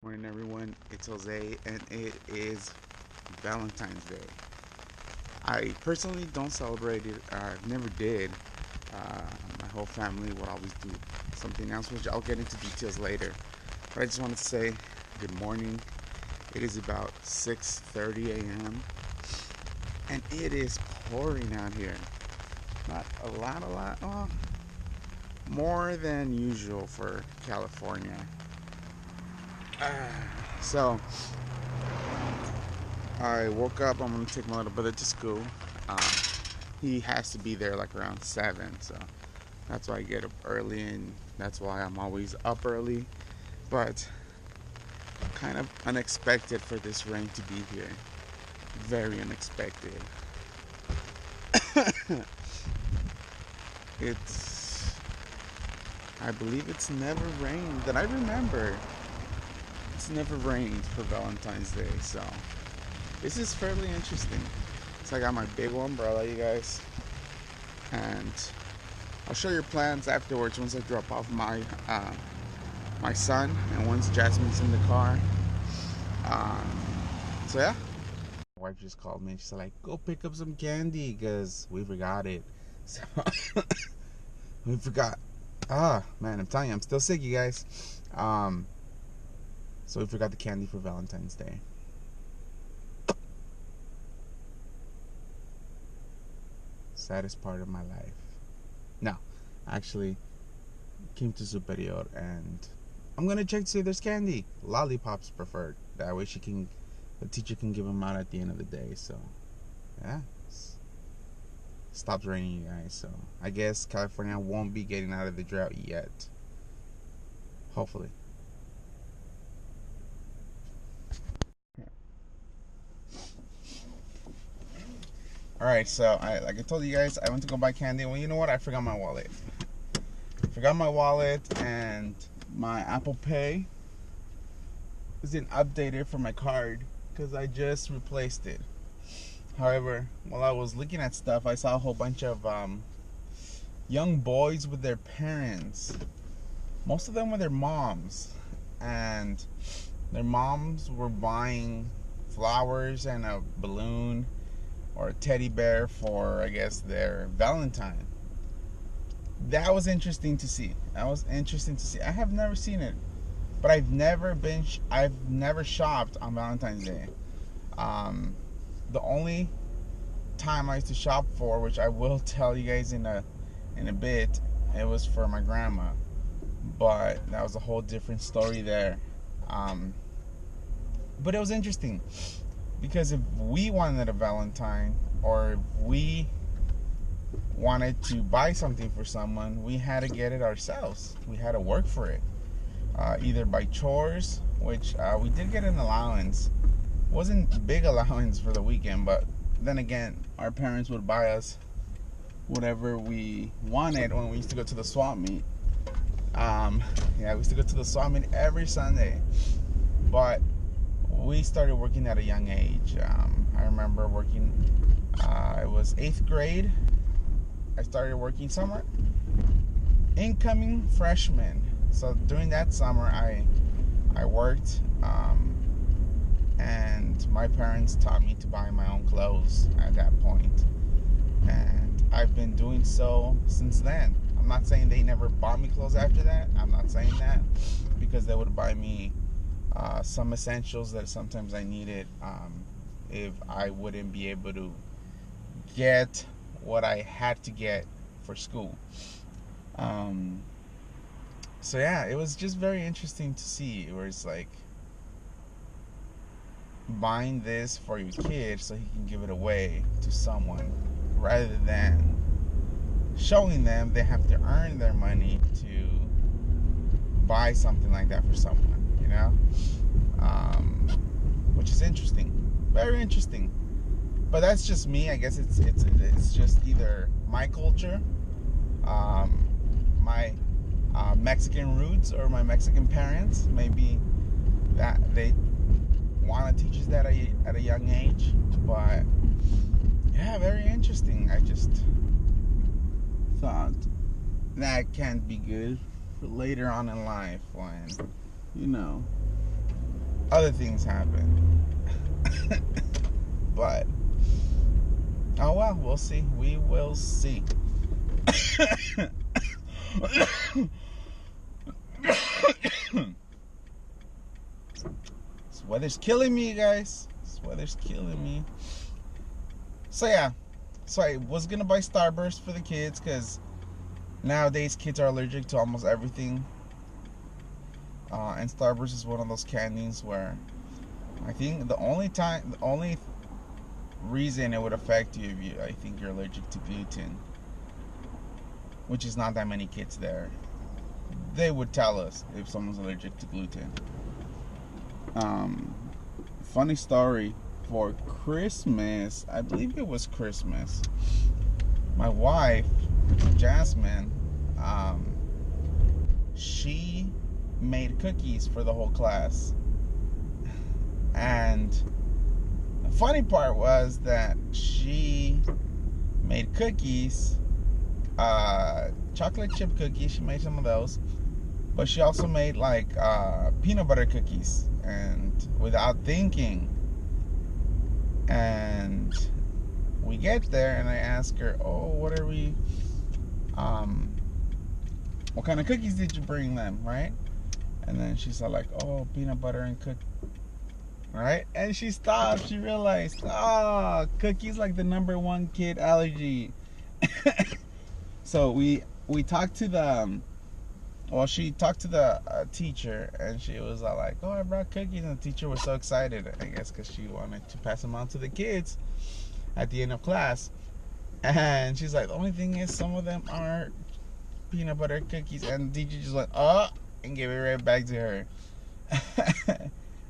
Morning, everyone. It's Jose, and it is Valentine's Day. I personally don't celebrate it. I never did. Uh, my whole family would always do something else, which I'll get into details later. But I just wanted to say good morning. It is about 6:30 a.m. and it is pouring out here. Not a lot. More than usual for California. So I woke up. I'm gonna take my little brother to school. Um, he has to be there like around 7, so that's why I get up early, and that's why I'm always up early. But kind of unexpected for this rain to be here. Very unexpected. It's, I believe it's never rained that I remember. It's never rained for Valentine's Day, so this is fairly interesting. So I got my big umbrella, you guys, and I'll show your plans afterwards once I drop off my son and once Jasmine's in the car. Um, so yeah. My wife just called me. She's like, "Go pick up some candy because we forgot it." So we forgot. Ah, man, I'm telling you, I'm still sick, you guys. Um, so we forgot the candy for Valentine's Day. Saddest part of my life. No, actually, came to Superior and I'm gonna check to see if there's candy. Lollipops preferred. That way the teacher can give them out at the end of the day. So, yeah, stops raining, you guys. So I guess California won't be getting out of the drought yet. Hopefully. All right, so like I told you guys, I went to go buy candy. Well, you know what? I forgot my wallet. And my Apple Pay isn't updated for my card because I just replaced it. However, while I was looking at stuff, I saw a whole bunch of young boys with their parents. Most of them were their moms, and their moms were buying flowers and a balloon or a teddy bear for, I guess, their Valentine. That was interesting to see. I have never seen it, but I've never shopped on Valentine's Day. The only time I used to shop for, which I will tell you guys in a bit, it was for my grandma, but that was a whole different story there. But it was interesting because if we wanted a Valentine, or if we wanted to buy something for someone, we had to get it ourselves. We had to work for it, either by chores, which we did get an allowance. Wasn't a big allowance for the weekend, but then again, our parents would buy us whatever we wanted when we used to go to the swap meet. We used to go to the swap meet every Sunday, but we started working at a young age. I remember working, it was 8th grade. I started working summer, incoming freshman. So during that summer, I worked, and my parents taught me to buy my own clothes at that point, and I've been doing so since then. I'm not saying they never bought me clothes after that. I'm not saying that, because they would buy me some essentials that sometimes I needed if I wouldn't be able to get what I had to get for school. So yeah, it was just very interesting to see where it's like buying this for your kid so he can give it away to someone, rather than showing them they have to earn their money to buy something like that for someone, which is interesting, very interesting. But that's just me. I guess it's just either my culture, my Mexican roots, or my Mexican parents. Maybe that they want to teach us that at a young age. But yeah, very interesting. I just thought that can't be good for later on in life when, other things happen. But oh well, we'll see. We will see. This weather's killing me, you guys. This weather's killing me. So yeah, so I was gonna buy Starburst for the kids because nowadays kids are allergic to almost everything. And Starburst is one of those candies where I think the only reason it would affect you if I think you're allergic to gluten, which is not that many kids there. They would tell us if someone's allergic to gluten. Funny story, for Christmas, I believe it was Christmas, my wife, Jasmine, she made cookies for the whole class. And the funny part was that she made cookies, chocolate chip cookies. She made some of those, but she also made like peanut butter cookies, and without thinking. And we get there, and I ask her, "Oh, what are we? What kind of cookies did you bring them, right?" And then she's like, "Oh, peanut butter and cookies." Right? And she stopped. She realized, oh, cookies like the #1 kid allergy. So we talked to the, she talked to the teacher, and she was like, "Oh, I brought cookies," and the teacher was so excited, I guess, because she wanted to pass them on to the kids at the end of class. And she's like, "The only thing is, some of them are peanut butter cookies," and the teacher just went, "Oh," and gave it right back to her.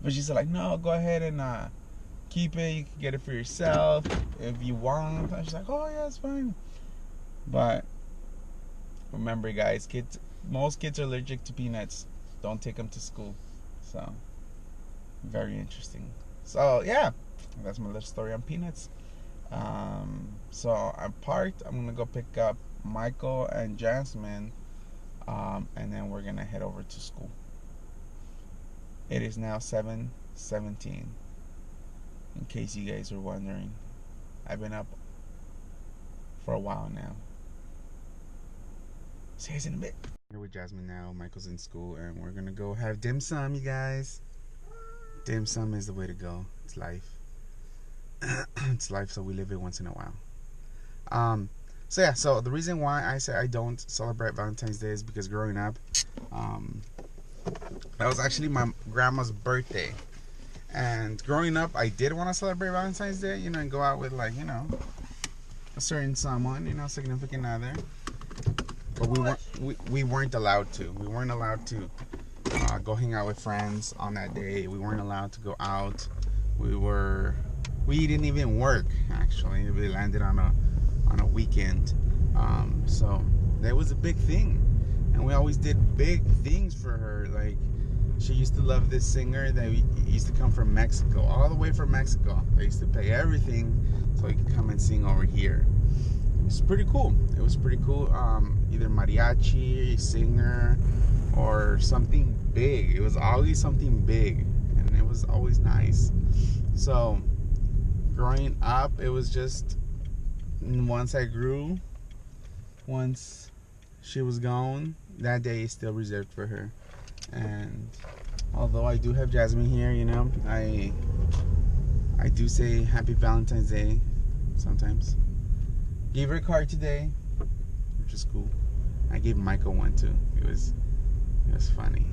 But she said, like, "No, go ahead and keep it. You can get it for yourself if you want." And she's like, "Oh yeah, it's fine." But remember, guys, most kids are allergic to peanuts. Don't take them to school. So very interesting. So yeah, that's my little story on peanuts. So I'm parked. I'm gonna go pick up Michael and Jasmine, and then we're gonna head over to school. It is now 7:17. In case you guys are wondering, I've been up for a while now. See you guys in a bit. Here with Jasmine now. Michael's in school, and we're gonna go have dim sum, you guys. Dim sum is the way to go. It's life. It's life, so we live it once in a while. So yeah. So the reason why I say I don't celebrate Valentine's Day is because growing up, that was actually my grandma's birthday. And growing up, I did want to celebrate Valentine's Day, and go out with, like, a certain someone, significant other. But we weren't allowed to. We weren't allowed to go hang out with friends on that day. We weren't allowed to go out. We didn't even work, actually. We landed on a weekend. So that was a big thing. And we always did big things for her. Like, she used to love this singer that used to come from Mexico, all the way from Mexico. They used to pay everything so he could come and sing over here. It was pretty cool. Either mariachi, singer, or something big. It was always something big, and it was always nice. So growing up, it was just, once I grew, once she was gone, that day is still reserved for her. And although I do have Jasmine here, I do say happy Valentine's Day sometimes. Gave her a card today, which is cool. I gave Michael one too. It was funny.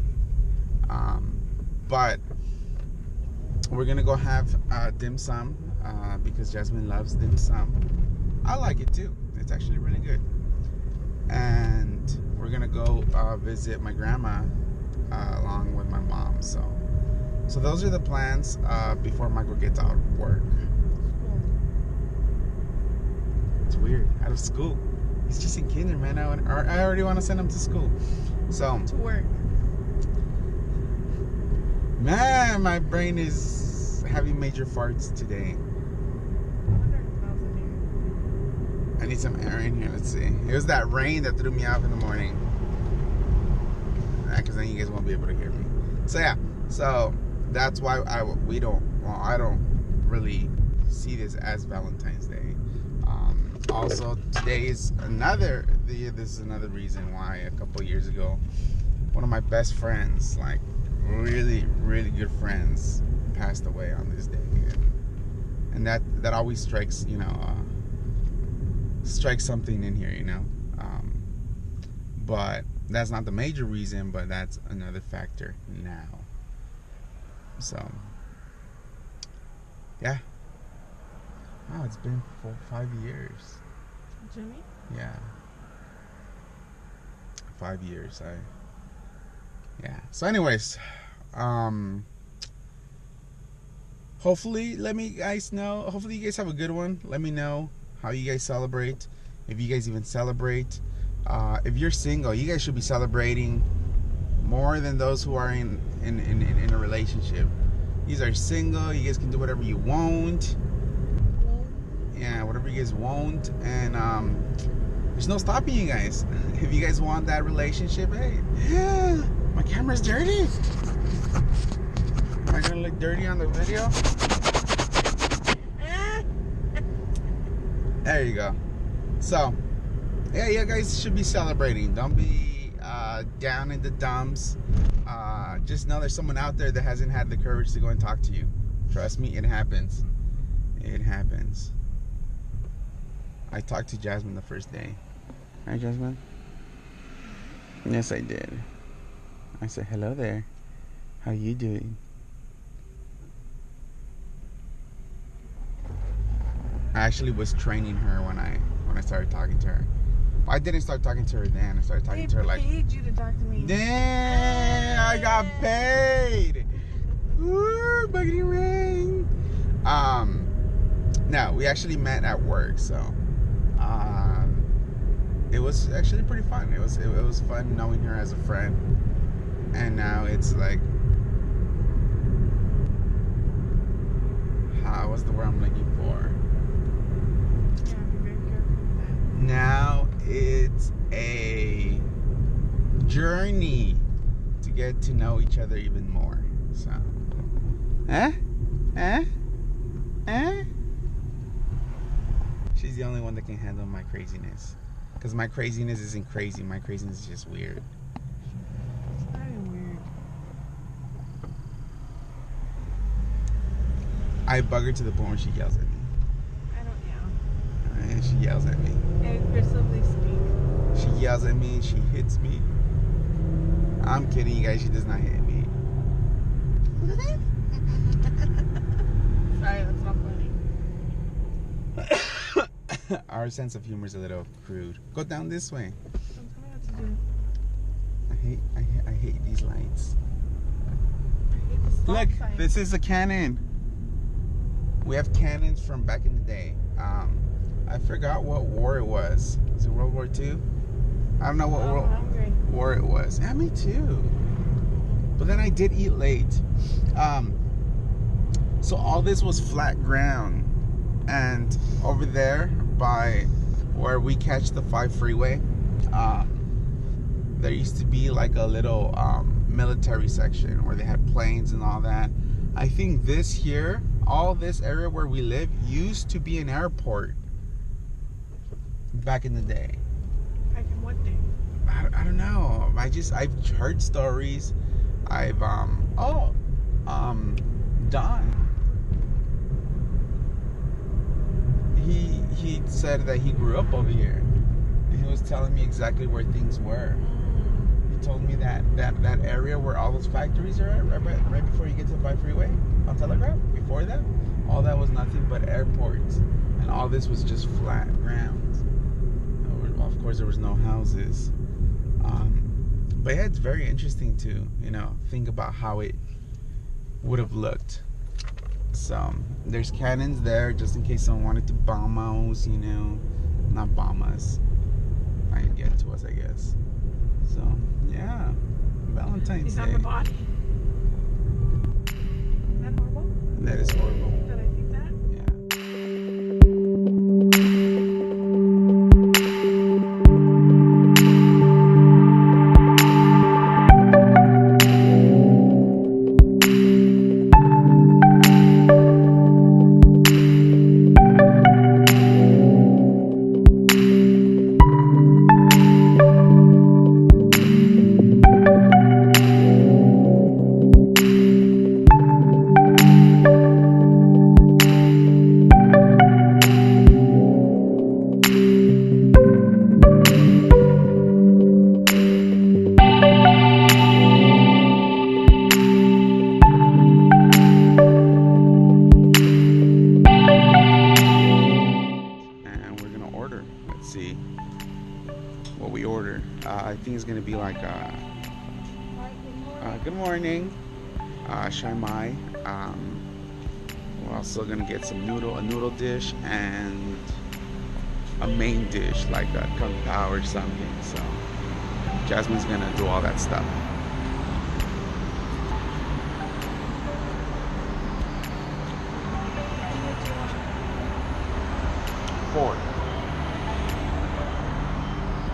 But we're gonna go have dim sum because Jasmine loves dim sum. I like it too. It's actually really good. And we're gonna go visit my grandma along with my mom. So those are the plans before Michael gets out of work. It's weird. Out of school. He's just in kinder, man. I already want to send him to school. So to work. Man, my brain is having major farts today. I need some air in here. Let's see. It was that rain that threw me off in the morning. Because then you guys won't be able to hear me. So yeah. So that's why I don't really see this as Valentine's Day. Also, today is this is another reason why a couple years ago, one of my best friends, like really, really good friends, passed away on this day. And that always strikes, strikes something in here, but that's not the major reason, but that's another factor now. So, yeah. Wow, it's been 5 years. Jimmy? Yeah. 5 years. Yeah. So anyways, hopefully you guys have a good one. Let me know how you guys celebrate, if you guys even celebrate. If you're single, you guys should be celebrating more than those who are in a relationship. You guys are single, you guys can do whatever you want. Yeah, whatever you guys want, and there's no stopping you guys. If you guys want that relationship, hey, yeah, my camera's dirty. Am I gonna look dirty on the video? There you go. So, yeah, you guys should be celebrating. Don't be down in the dumps. Just know there's someone out there that hasn't had the courage to go and talk to you. Trust me, it happens. It happens. I talked to Jasmine the first day. Hi, Jasmine. Yes, I did. I said, hello there. How you doing? I actually was training her when I started talking to her. Well, I didn't start talking to her then. I started talking to her like... They paid you to talk to me. Damn, I got paid. Woo, buggity ring. No, we actually met at work, so... it was actually pretty fun. It was fun knowing her as a friend, and now it's like, what's the word I'm looking for? Yeah, be very careful with that. Now it's a journey to get to know each other even more. So, she's the only one that can handle my craziness. Because my craziness isn't crazy. My craziness is just weird. It's not even weird. I bug her to the point where she yells at me. I don't yell. And she yells at me. I aggressively speak. She yells at me. She hits me. I'm kidding, you guys. She does not hit me. Sorry, that's not funny. Our sense of humor is a little crude. Go down this way. Don't tell me what to do. I hate these lights. I hate the stop Look, sign. this is a Canon. We have Canons from back in the day. I forgot what war it was. Was it World War II? I don't know what I'm hungry. war it was. Yeah, me too. But then I did eat late. So all this was flat ground. And over there by where we catch the 5 freeway, there used to be like a little military section where they had planes and all that. I think this here, all this area where we live, used to be an airport back in the day. Back in what day? I don't know. I've heard stories. Don. He said that he grew up over here, and he was telling me exactly where things were. He told me that area where all those factories are at, right before you get to the 5 freeway on Telegraph, before that, all that was nothing but airports, and all this was just flat ground. Of course, there was no houses. But yeah, it's very interesting to think about how it would have looked. So there's cannons there just in case someone wanted to bomb us, not bomb us, try and get to us, I guess. So yeah, Valentine's He's Day. on the body. Is that horrible? That is horrible. Did I think that? morning. Shai Mai. We're also gonna get a noodle dish, and a main dish like a kung pao or something. So Jasmine's gonna do all that stuff. Four.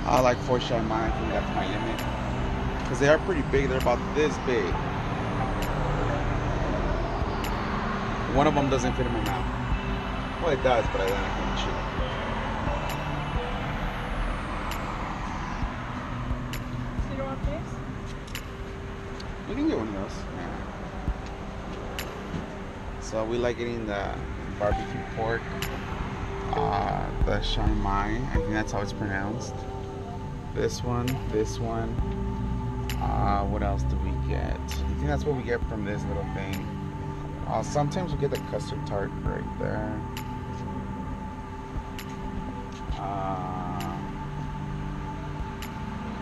I like 4 Shai Mai. I think that's my limit because they are pretty big. They're about this big. One of them doesn't fit in my mouth. Well, it does, but I can't chew. You don't want this? We can get one of those. Yeah. So we like eating the barbecue pork, the Shai Mai. I think that's how it's pronounced. This one. What else do we get? I think that's what we get from this little thing. Sometimes we get the custard tart right there.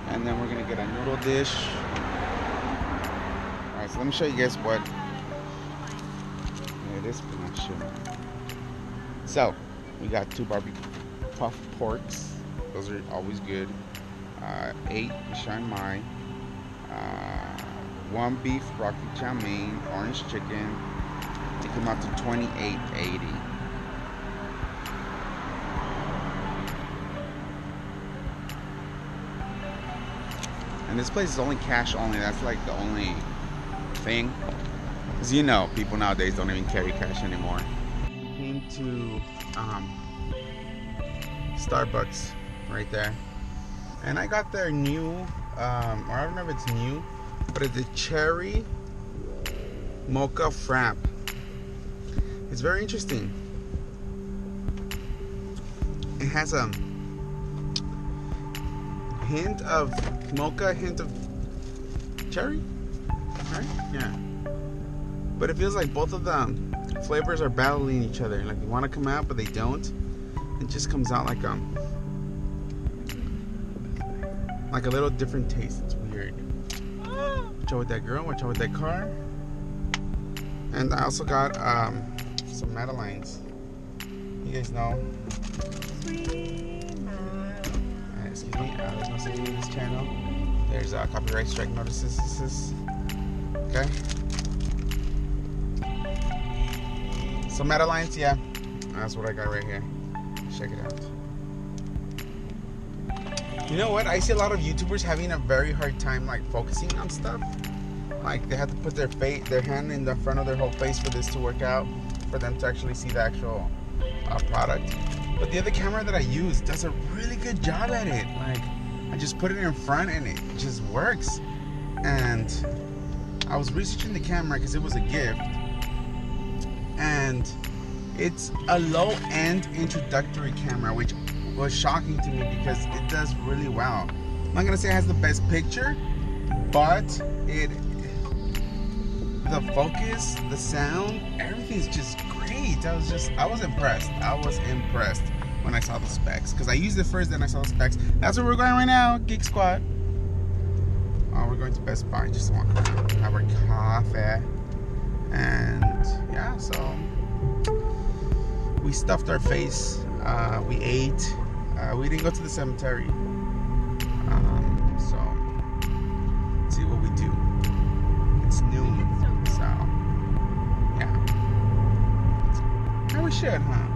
And then we're gonna get a noodle dish. Alright, so let me show you guys what it is pretty much. So we got 2 barbecue puff porks. Those are always good. 8 Shai Mai. 1 beef broccoli chow mein, orange chicken. It came out to $28.80. And this place is only cash only. That's like the only thing. Because you know, people nowadays don't even carry cash anymore. Came to Starbucks right there. And I got their new, or I don't know if it's new, but it's a cherry mocha frap. It's very interesting. It has a hint of mocha, hint of cherry, right? Yeah. But it feels like both of the flavors are battling each other. Like they want to come out, but they don't. It just comes out like a little different taste. It's weird. Watch out with that girl. Watch out with that car. And I also got some Madeleines. You guys know. Excuse me. There's no saying in this channel. There's copyright strike notices. Okay. So Madeleines, yeah. That's what I got right here. Check it out. You know what? I see a lot of YouTubers having a very hard time like focusing on stuff. Like they have to put their hand in the front of their whole face for this to work out, for them to actually see the actual product. But the other camera that I use does a really good job at it. Like I just put it in front and it just works. And I was researching the camera because it was a gift, and it's a low-end introductory camera, which was shocking to me because it does really well. I'm not gonna say it has the best picture, but the focus, the sound, everything's just great. I was impressed. I was impressed when I saw the specs, because I used it first, then I saw the specs. That's where we're going right now, Geek Squad. We're going to Best Buy. Just want to have our coffee, and yeah, so we stuffed our face. We ate. We didn't go to the cemetery. So let's see what we do. It's noon, so yeah. Yeah, we should, huh?